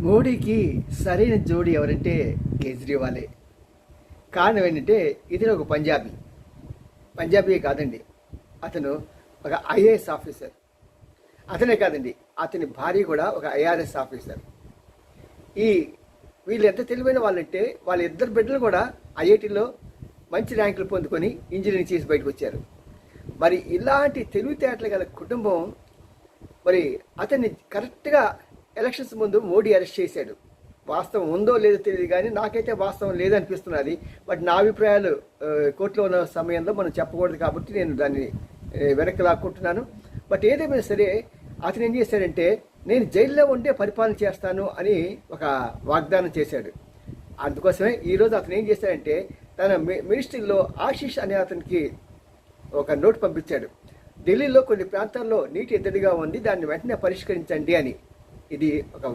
మోడీకి సరైన జోడి ఎవరంటే కేజ్రీవాలే. కారణం ఏంటంటే ఇతను ఒక పంజాబీ కాదండి, అతను ఒక ఐఏఎస్ ఆఫీసర్. అతనే కాదండి, అతని భార్య కూడా ఒక ఐఆర్ఎస్ ఆఫీసర్. ఈ వీళ్ళు ఎంత తెలివైన వాళ్ళంటే వాళ్ళ ఇద్దరు బిడ్డలు కూడా ఐఐటీలో మంచి ర్యాంకులు పొందుకొని ఇంజనీరింగ్ చేసి బయటకు వచ్చారు. మరి ఇలాంటి తెలివితేటలు గల కుటుంబం మరి అతన్ని కరెక్ట్గా ఎలక్షన్స్ ముందు మోడీ అరెస్ట్ చేశాడు. వాస్తవం ఉందో లేదో తెలియదు, కానీ నాకైతే వాస్తవం లేదనిపిస్తున్నది. బట్ నా అభిప్రాయాలు కోర్టులో ఉన్న సమయంలో మనం చెప్పకూడదు కాబట్టి నేను దాన్ని వెనక్కి లాక్కుంటున్నాను. బట్ ఏదేమైనా సరే అతను ఏం చేశాడంటే నేను జైల్లో ఉండే పరిపాలన చేస్తాను అని ఒక వాగ్దానం చేశాడు. అందుకోసమే ఈరోజు అతను ఏం చేశాడంటే తన మినిస్ట్రీలో ఆశీష్ అనే అతనికి ఒక నోట్ పంపించాడు. ఢిల్లీలో కొన్ని ప్రాంతాల్లో నీటి ఎద్దడిగా ఉంది, దాన్ని వెంటనే పరిష్కరించండి అని. ఇది ఒక